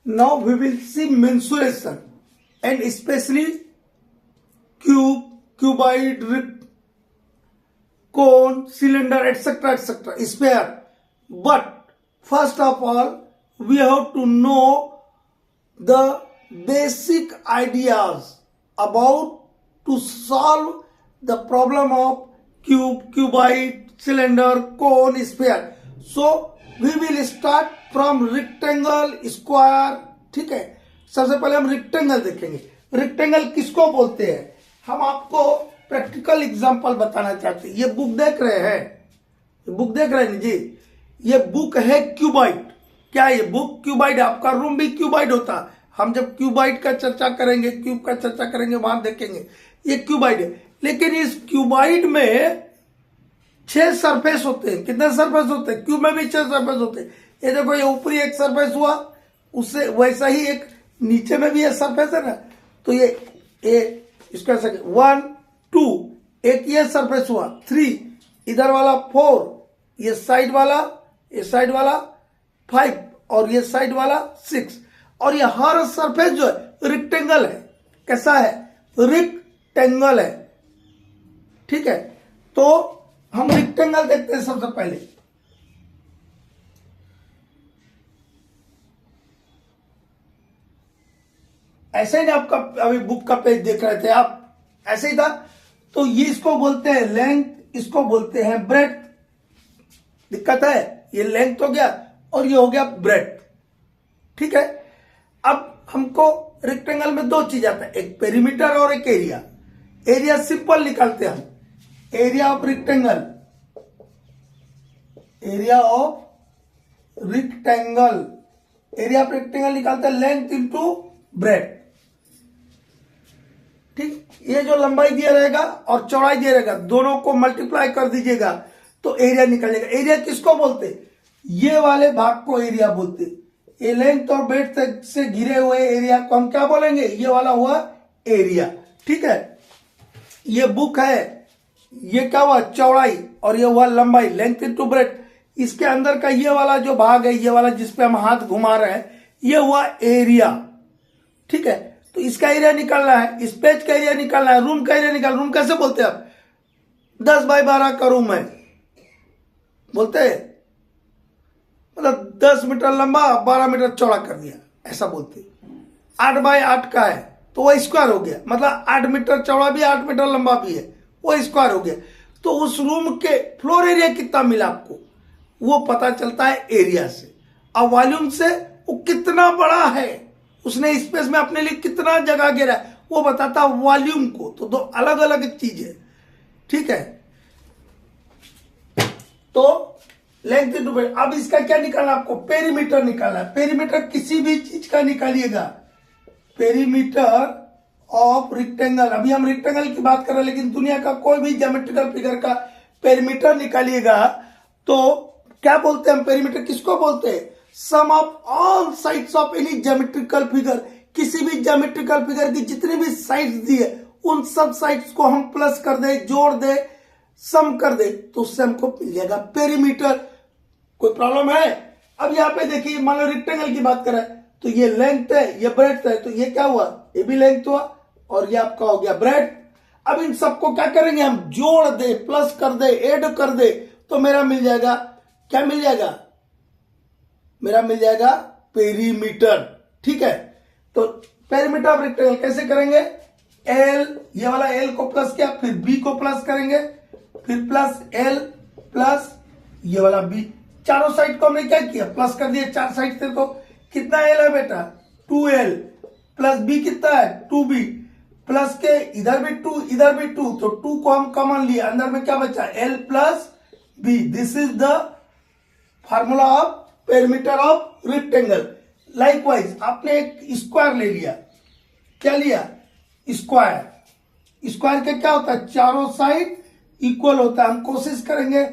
Now we will see mensuration and especially cube, cuboid, cone, cylinder, etc., sphere. But first of all, we have to know the basic ideas about to solve the problem of cube, cuboid, cylinder, cone, sphere. So we will start from rectangle, square. ठीक है, सबसे पहले हम rectangle देखेंगे। Rectangle किसको बोलते हैं, हम आपको प्रैक्टिकल एग्जांपल बताना चाहते हैं। ये बुक देख रहे हैं, बुक देख रहे हैं जी, ये बुक है क्यूबाइड। क्या ये बुक क्यूबाइड है? आपका रूम भी क्यूबाइड होता है। हम जब क्यूबाइड का चर्चा करेंगे, क्यूब का चर्चा करेंगे, वहां देखेंगे ये क्यूबाइड है। लेकिन इस क्यूबाइड में 6 सरफेस होते हैं। कितने सरफेस होते हैं? क्यूब में भी 6 सरफेस होते हैं। ये देखो, ये ऊपरी एक सरफेस हुआ, उससे वैसा ही एक नीचे में भी ये सरफेस है ना। तो ये इसका 1 2, एक ये सरफेस हुआ 3, इधर वाला 4, ये साइड वाला 5 और ये साइड वाला 6। और ये हर सरफेस जो है रेक्टेंगल है। कैसा है? रेक्टेंगल है। ठीक है, तो हम रेक्टेंगल देखते हैं सबसे पहले। ऐसे ही आपका अभी बुक का पेज देख रहे थे आप, ऐसे ही था। तो ये इसको बोलते हैं लेंथ, इसको बोलते हैं ब्रेड्थ। दिक्कत है, ये लेंथ हो गया और ये हो गया ब्रेड्थ। ठीक है, अब हमको रेक्टेंगल में 2 चीज आता है, एक पेरीमीटर और एक एरिया। एरिया सिंपल निकालते हैं हम, area of rectangle, area of rectangle निकालते हैं लेंथ इंटू ब्रेड्थ। ठीक, ये जो लंबाई दिया रहेगा और चौड़ाई दिया रहेगा, दोनों को मल्टीप्लाई कर दीजिएगा तो एरिया निकल जाएगा। एरिया किसको बोलते? ये वाले भाग को एरिया बोलते। ये लेंथ और ब्रेड्थ से घिरे हुए एरिया को हम क्या बोलेंगे? ये वाला हुआ एरिया। ठीक है, ये बुक है, ये क्या हुआ? चौड़ाई, और ये हुआ लंबाई, लेंथ इंटू ब्रेड्थ। इसके अंदर का ये वाला जो भाग है, ये वाला जिसपे हम हाथ घुमा रहे हैं, ये हुआ एरिया। ठीक है, तो इसका एरिया निकालना है, इस पेज का एरिया निकालना है, रूम का एरिया निकालना। रूम कैसे बोलते हैं आप? 10 बाय 12 का रूम है बोलते हैं, मतलब 10 मीटर लंबा 12 मीटर चौड़ा कर दिया, ऐसा बोलते हैं। 8 बाय 8 का है तो वो स्क्वायर हो गया, मतलब 8 मीटर चौड़ा भी 8 मीटर लंबा भी है, वो स्क्वायर हो गया। तो उस रूम के फ्लोर एरिया कितना मिला आपको, वो पता चलता है एरिया से। अब वॉल्यूम से वो कितना बड़ा है, उसने स्पेस में अपने लिए कितना जगह घेरा है, वो बताता है वॉल्यूम को। तो 2 अलग अलग चीज है। ठीक है, तो लेंथ इंटू ब्रेड्थ। अब इसका क्या निकालना आपको? पेरीमीटर निकालना है। पेरीमीटर किसी भी चीज का निकालिएगा, पेरीमीटर ऑफ रेक्टेंगल। अभी हम रेक्टेंगल की बात कर रहे हैं, लेकिन दुनिया का कोई भी ज्योमेट्रिकल फिगर का पेरीमीटर निकालिएगा तो क्या बोलते हैं हम? पेरीमीटर किसको बोलते हैं? Sum of all sides of any geometrical figure. किसी भी ज्योमेट्रिकल फिगर की जितनी भी साइड्स दी है, उन सब साइड्स को हम प्लस कर दे, जोड़ दे, सम कर दे, तो उससे हमको मिल जाएगा पेरीमीटर। कोई प्रॉब्लम है? अब यहाँ पे देखिए, मान लो रेक्टेंगल की बात करें तो ये लेंथ है, ये ब्रेड्थ है, तो ये क्या हुआ? ये भी लेंथ हुआ और ये आपका हो गया ब्रेड्थ। अब इन सबको क्या करेंगे हम? जोड़ दे, प्लस कर दे, ऐड कर दे, तो मेरा मिल जाएगा, क्या मिल जाएगा? मेरा मिल जाएगा पेरीमीटर। ठीक है, तो पेरीमीटर ऑफ रेक्टेंगल कैसे करेंगे? एल, ये वाला एल को प्लस किया, फिर बी को प्लस करेंगे, फिर प्लस एल प्लस ये वाला बी। चारों साइड को हमने क्या किया? प्लस कर दिया। 4 साइड से तो कितना एल है बेटा? 2l प्लस बी कितना है? 2b प्लस के इधर भी 2 इधर भी 2, तो 2 को हम कॉमन लिए, अंदर में क्या बचा? l plus B. This is the formula of perimeter of rectangle. Likewise आपने एक स्क्वायर ले लिया, क्या लिया? स्क्वायर। स्क्वायर के क्या होता है? चारों साइड इक्वल होता है। हम कोशिश करेंगे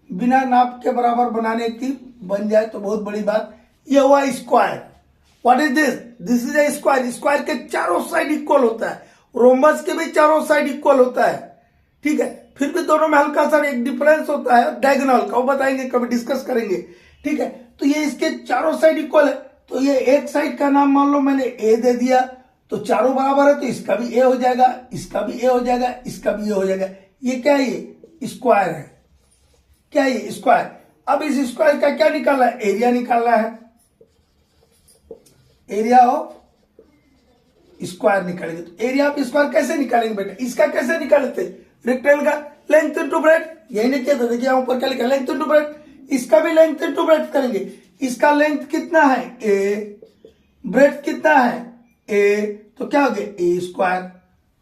बिना नाप के बराबर बनाने की, बन जाए तो बहुत बड़ी बात। ये हुआ square. What is this? This is a square. Square के चारों साइड इक्वल होता है, रोमबस के भी चारों साइड इक्वल होता है। ठीक है, फिर भी दोनों में हल्का सा एक डिफरेंस होता है डायगोनल का, वो बताएंगे, कभी डिस्कस करेंगे। ठीक है, तो ये इसके चारों साइड इक्वल है, तो ये एक साइड का नाम मान लो मैंने ए दे दिया, तो चारों बराबर है तो इसका भी ए हो जाएगा, इसका भी ए हो जाएगा, इसका भी ए हो जाएगा। ये क्या है? ये स्क्वायर है। क्या है ये? स्क्वायर। अब इस स्क्वायर का क्या निकालना है? एरिया निकालना है। एरिया ऑफ स्क्वायर निकालेंगे। तो एरिया ऑफ स्क्वायर कैसे निकालेंगे बेटा? इसका कैसे निकाले थे? रेक्टेंगल का लेंथ इनटू ब्रेड्थ, यही नहीं किया था। देखिए ऊपर क्या लिखा? Length into breadth. इसका भी लेंथ इनटू ब्रेड्थ करेंगे। इसका लेंथ कितना है? ए। ब्रेड्थ कितना है? ए। तो क्या हो गया? A square.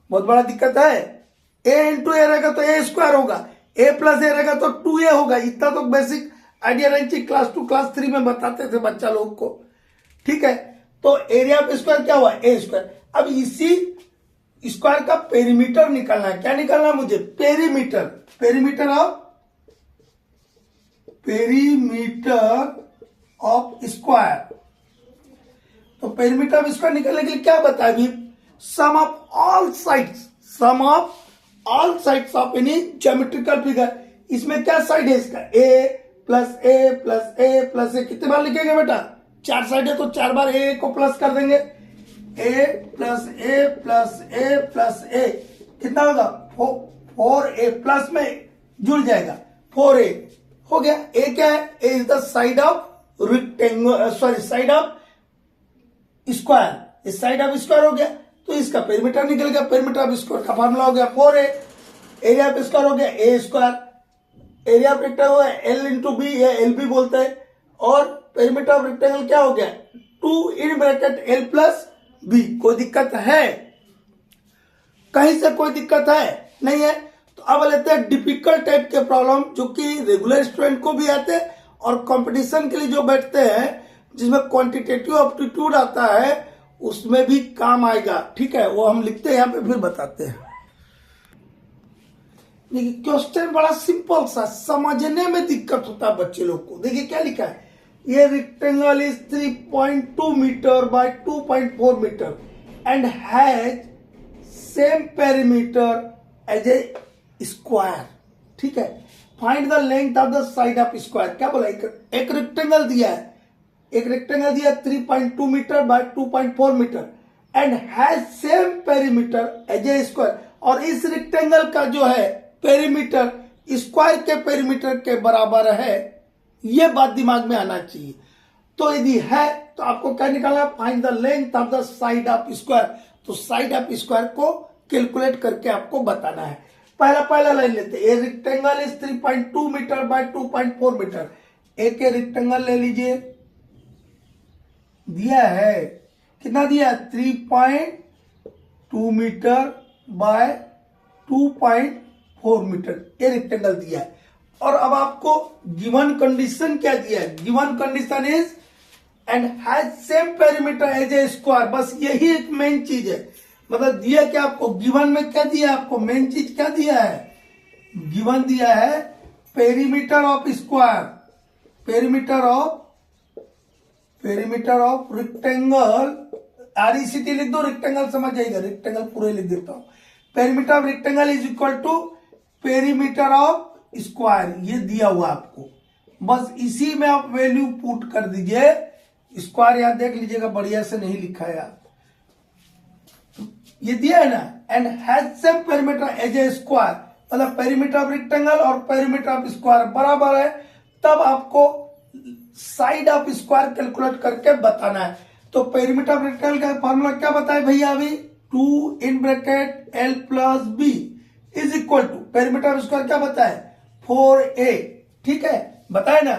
बहुत बड़ा दिक्कत है। ए इंटू ए रहेगा तो ए स्क्वायर होगा, ए प्लस ए रहेगा तो 2a होगा। इतना तो बेसिक आइडिया रहनी चाहिए। क्लास 2 क्लास 3 में बताते थे बच्चा लोग को। ठीक है, तो एरिया ऑफ स्क्वायर क्या हुआ? ए स्क्वायर। अब इसी स्क्वायर का पेरीमीटर निकालना है। क्या निकालना है मुझे? पेरीमीटर। Perimeter of square. तो पेरीमीटर ऑफ स्क्वायर निकालने के लिए क्या बताया अभी? Sum of all sides, sum of all sides of any geometrical figure. इसमें क्या साइड है इसका? A plus a plus a plus a. कितने बार लिखेंगे बेटा? 4 साइड है तो 4 बार ए को प्लस कर देंगे। ए plus a plus a plus ए कितना होगा? 4a प्लस में जुड़ जाएगा 4a हो गया। ए क्या है? A is the side of rectangle, sorry side of square. इस साइड ऑफ स्क्वायर हो गया तो इसका पेरीमीटर निकल गया। पेरीमीटर ऑफ स्क्वायर का फार्मूला हो गया 4a। एरिया ऑफ स्क्वायर हो गया a square. Area of rectangle है एल इंटू बी, या एल बी बोलते हैं। और पेरीमीटर ऑफ रेक्टेंगल क्या हो गया? 2 in bracket L plus B. कोई दिक्कत है? कहीं से कोई दिक्कत है? नहीं है। तो अब लेते हैं डिफिकल्ट टाइप के प्रॉब्लम, जो कि रेगुलर स्टूडेंट को भी आते हैं और कंपटीशन के लिए जो बैठते हैं, जिसमें क्वांटिटेटिव एप्टीट्यूड आता है, उसमें भी काम आएगा। ठीक है, वो हम लिखते हैं यहाँ पे, फिर बताते हैं। देखिए क्वेश्चन बड़ा सिंपल सा, समझने में दिक्कत होता है बच्चे लोग को। देखिए क्या लिखा है? ये rectangle is 3.2 metre by 2.4 metre and has same perimeter as a square. ठीक है, find the length of the side of square. क्या बोला? एक रेक्टेंगल दिया है, एक रेक्टेंगल दिया 3.2 metre by 2.4 metre and has same perimeter as a square. और इस रेक्टेंगल का जो है पेरीमीटर स्क्वायर के पेरीमीटर के बराबर है। ये बात दिमाग में आना चाहिए। तो यदि है तो आपको क्या निकालना? Find the length of the side of square. तो साइड ऑफ स्क्वायर को कैलकुलेट करके आपको बताना है। पहला लाइन लेते हैं। A rectangle is 3.2 metre by 2.4 metre. एक रेक्टेंगल ले लीजिए, दिया है कितना दिया? 3.2 मीटर बाय 2.4 मीटर ये रेक्टेंगल दिया है। और अब आपको गिवन कंडीशन क्या दिया है? Given condition is and has same perimeter as a square. बस यही एक मेन चीज है। मतलब दिया क्या आपको? गिवन में क्या दिया आपको? मेन चीज क्या दिया है? गिवन दिया है perimeter of square, perimeter of rectangle. RECT लिख दो, रेक्टेंगल समझ जाएगा। रेक्टेंगल पूरे लिख देता हूं। Perimeter of rectangle is equal to perimeter of square. ये दिया हुआ आपको, बस इसी में आप वैल्यू पुट कर दीजिए। स्क्वायर यहां देख लीजिएगा, बढ़िया से नहीं लिखा है आप। ये दिया है ना, and has same perimeter as a square. मतलब पेरीमीटर ऑफ रेक्टेंगल और पेरीमीटर ऑफ स्क्वायर बराबर है, तब आपको साइड ऑफ स्क्वायर कैलकुलेट करके बताना है। तो पेरीमीटर ऑफ रेक्टेंगल का फॉर्मूला क्या बताए भैया अभी? 2 in bracket L plus B is equal to perimeter of square क्या बताए? 4a। ठीक है, बताए ना।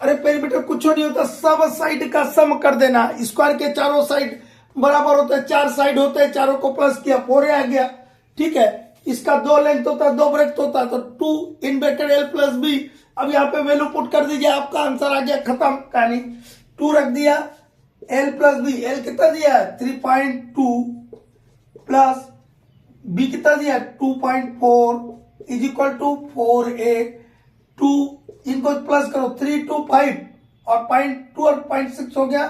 अरे पेरीमीटर कुछ नहीं होता, सब साइड का सम कर देना। स्क्वायर के चारों साइड बराबर होते हैं, 4 साइड होते हैं, चारों को प्लस किया 4a आ गया। ठीक है, इसका 2 लेंथ होता है, 2 ब्रेड्थ होता है, तो 2 in bracket L plus B. अब यहाँ पे वैल्यू पुट कर दीजिए, आपका आंसर आ गया, खत्म कहानी। 2 रख दिया, एल प्लस बी। एल कितना दिया? 3.2 प्लस बी कितना दिया? 2.4 इज इक्वल टू 4a। 2 इनको प्लस करो, 3 2 5 और 0.2 और 0.6 हो गया,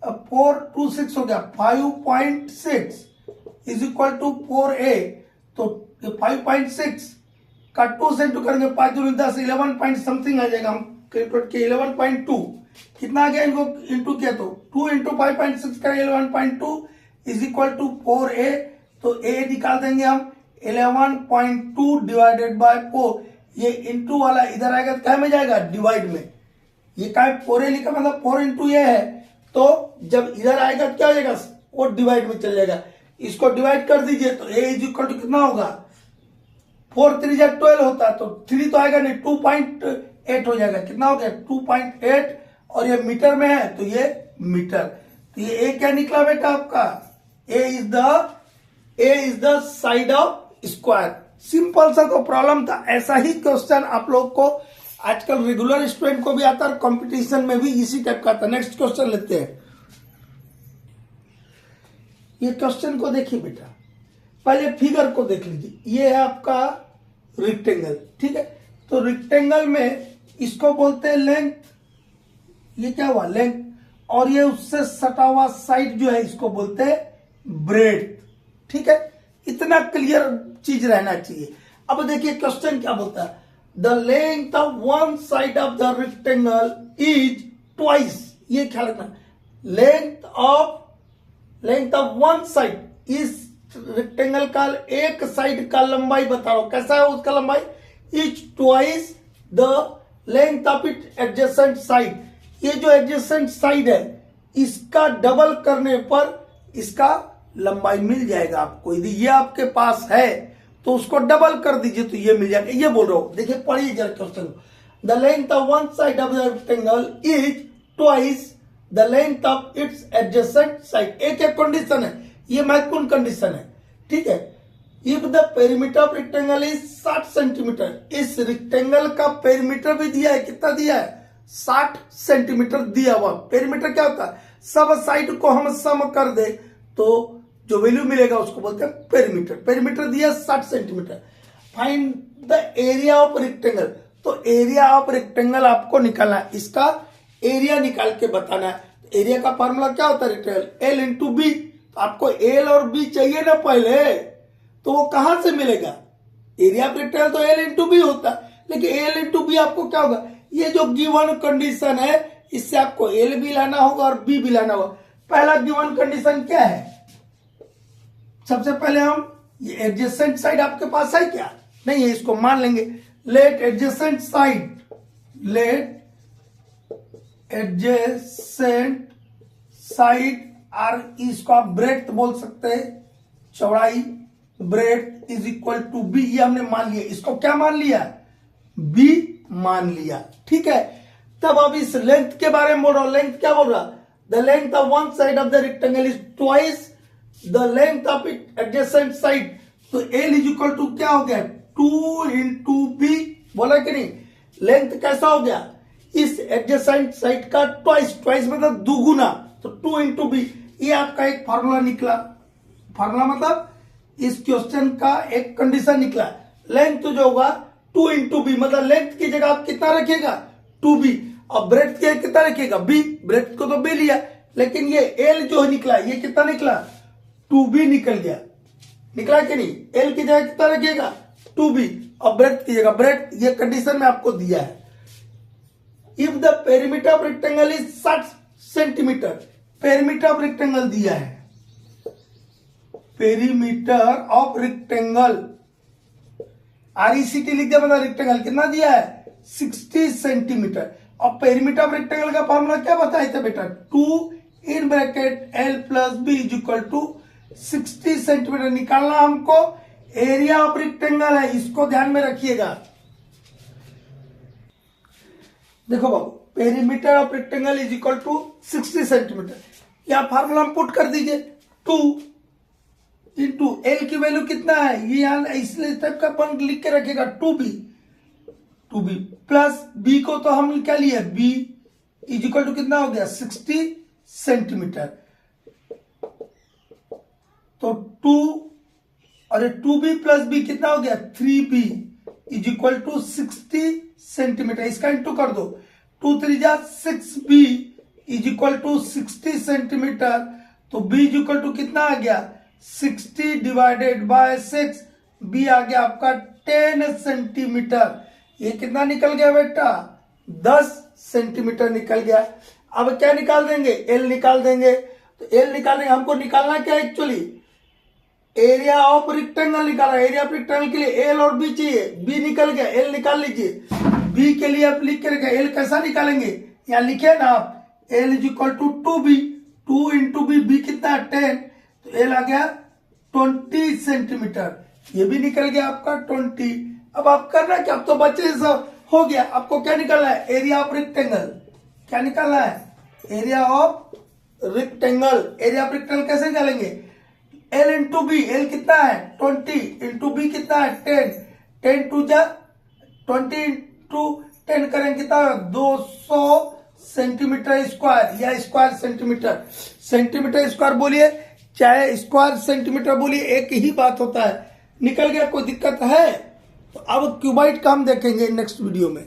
4 2 6 हो गया, 5.6 इज इक्वल टू 4a। तो 5.6 का 2 से इंटू करेंगे, 5 दूनी 10, 11 पॉइंट समथिंग आ जाएगा। हम कैलकुलेट किए 11.2 कितना आ गया, इनको इंटू किया तो 2 इंटू 5.6 का 11.2 इज इक्वल टू 4a। तो a निकाल देंगे हम 11.2 डिवाइडेड बाय 4। ये इंटू वाला इधर आएगा तो क्या में जाएगा, डिवाइड में। ये क्या है, 4a लिखा मतलब 4 इंटू ए है, तो जब इधर आएगा तो क्या हो जाएगा, वो डिवाइड में चल जाएगा। इसको डिवाइड कर दीजिए तो a इज इक्वल टू कितना होगा, 4 3 जा 12 होता है, तो 3 तो आएगा नहीं, 2.8 हो जाएगा। कितना हो गया 2.8, और ये मीटर में है तो ये मीटर। तो ये a क्या निकला बेटा आपका, a is the side of square. Simple सा को प्रॉब्लम था। ऐसा ही क्वेश्चन आप लोग को आजकल रेगुलर स्टूडेंट को भी आता है, कंपटीशन में भी इसी टाइप का आता है। नेक्स्ट क्वेश्चन लेते हैं। ये क्वेश्चन को देखिए बेटा, पहले फिगर को देख लीजिए। ये है आपका रेक्टेंगल, ठीक है। तो रेक्टेंगल में इसको बोलते हैं लेंथ, ये क्या हुआ लेंथ, और ये उससे सटा हुआ साइड जो है इसको बोलते हैं ब्रेड्थ, ठीक है। इतना क्लियर चीज रहना चाहिए। अब देखिए क्वेश्चन क्या बोलता है, the length of one side of the rectangle is twice. ये ख्याल रखना, लेंथ ऑफ वन साइड, इस रेक्टेंगल का एक साइड का लंबाई बता रहा हूं, कैसा है उसका लंबाई, is twice the length of it adjacent side. ये जो एडजेसेंट साइड है इसका डबल करने पर इसका लंबाई मिल जाएगा आपको। यदि ये आपके पास है तो उसको डबल कर दीजिए तो ये मिल जाएगा। ये बोल रहा हूं, देखिए पढ़िए जरा question. The length of one side of the rectangle is twice the length of its adjacent side. एक कंडीशन है, ये महत्वपूर्ण कंडीशन है, ठीक है। If the perimeter of rectangle is 60 centimetre, इस रेक्टेंगल का पेरीमीटर भी दिया है, कितना दिया है 60 सेंटीमीटर दिया हुआ। पेरीमीटर क्या होता है, सब साइड को हम सम कर दे तो जो वैल्यू मिलेगा उसको बोलते हैं पेरीमीटर। पेरीमीटर दिया 60 centimetre. Find the area of rectangle, तो एरिया ऑफ रेक्टेंगल आपको निकालना है, इसका एरिया निकाल के बताना है। एरिया का फॉर्मूला क्या होता है रेक्टेंगल, एल इंटू बी। तो आपको एल और बी चाहिए ना पहले, तो वो कहां से मिलेगा, एरिया ऑफ रेक्टेंगल तो एल इंटू बी होता है, लेकिन एल इंटू बी आपको क्या होगा, ये जो गिवन कंडीशन है इससे आपको एल भी लाना होगा और बी भी लाना होगा। पहला गिवन कंडीशन क्या है, सबसे पहले हम ये एडजेसेंट साइड आपके पास है क्या, नहीं है, इसको मान लेंगे। लेट एडजेसेंट साइड आर, इसको आप ब्रेड्थ बोल सकते हैं, चौड़ाई, breadth is equal to B. ये हमने मान लिया, इसको क्या मान लिया, बी मान लिया, ठीक है। तब अब इस लेंथ के बारे में बोल रहा हूं, लेंथ क्या बोल रहा, the length of one side of the rectangle is twice the length of it adjacent side. तो एल इज इक्वल टू क्या हो गया 2 इंटू बी, बोला कि नहीं। लेंथ कैसा हो गया, इस एडजेसेंट साइड का ट्वाइस, ट्वाइस मतलब दुगुना, तो 2 इंटू बी। ये आपका एक फॉर्मूला निकला। फॉर्मूला मतलब इस क्वेश्चन का एक कंडीशन निकला। लेंथ जो होगा 2 इंटू बी, मतलब लेंथ की जगह आप कितना रखिएगा 2b, और ब्रेड्थ की कितना रखिएगा b। ब्रेड्थ को तो b लिया, लेकिन ये l जो निकला ये कितना निकला 2b निकल गया, निकला कि नहीं। l की जगह कितना रखिएगा 2b, और ब्रेड्थ की जगह ब्रेड्थ, ये कंडीशन में आपको दिया है। If the perimeter of rectangle is 60 centimetre, perimeter of rectangle दिया है, पेरीमीटर ऑफ रेक्टेंगल RECT लिख दिया, मतलब रेक्टेंगल कितना दिया है 60 सेंटीमीटर। और पेरीमीटर ऑफ रेक्टेंगल का फॉर्मूला क्या बताए थे बेटा, 2 in bracket L plus B is equal to 60 centimetre. निकालना हमको एरिया ऑफ रेक्टेंगल है, इसको ध्यान में रखिएगा। देखो बाबू, perimeter of rectangle is equal to 60 centimetre. यहां फॉर्मूला हम पुट कर दीजिए, 2 इंटू एल की वैल्यू कितना है, ये यहां इसलिए टाइप का पॉइंट लिख के रखेगा 2b प्लस बी को तो हम क्या लिया, बी इज इक्वल टू कितना हो गया 60 सेंटीमीटर। तो 2 और 2b प्लस बी कितना हो गया 3b is equal to 60 centimetre. इसका इंटू कर दो, 2 3 जा 6b is equal to 60 centimetre. तो b इज इक्वल टू कितना आ गया 60 डिवाइडेड बाय 6, बी आ गया आपका 10 सेंटीमीटर। ये कितना निकल गया बेटा 10 सेंटीमीटर निकल गया। अब क्या निकाल देंगे, एल निकाल देंगे। तो एल निकालेंगे, हमको निकालना क्या एक्चुअली, एरिया ऑफ रेक्टेंगल निकालना। एरिया ऑफ रेक्टेंगल के लिए एल और बी चाहिए, बी निकल गया, एल निकाल लीजिए। बी के लिए आप लिख के रखें, एल कैसा निकालेंगे, यहाँ लिखे ना आप, L is equal to 2b, 2 into B कितना है 10, तो एल आ गया 20 सेंटीमीटर। ये भी निकल गया आपका 20। अब आप करना क्या, अब तो बच्चे सब हो गया। आपको क्या निकालना है, एरिया ऑफ रेक्टेंगल। क्या निकालना है, area of rectangle. Area of rectangle कैसे निकालेंगे, एल इंटू बी, एल कितना है 20 इंटू बी कितना है 10, 10 टू जा 20 इंटू 10 करेंगे कितना, 200 सेंटीमीटर स्क्वायर या स्क्वायर सेंटीमीटर। सेंटीमीटर स्क्वायर बोलिए चाहे स्क्वायर सेंटीमीटर बोलिए, एक ही बात होता है। निकल गया, कोई दिक्कत है। तो अब क्यूबाइट का हम देखेंगे नेक्स्ट वीडियो में।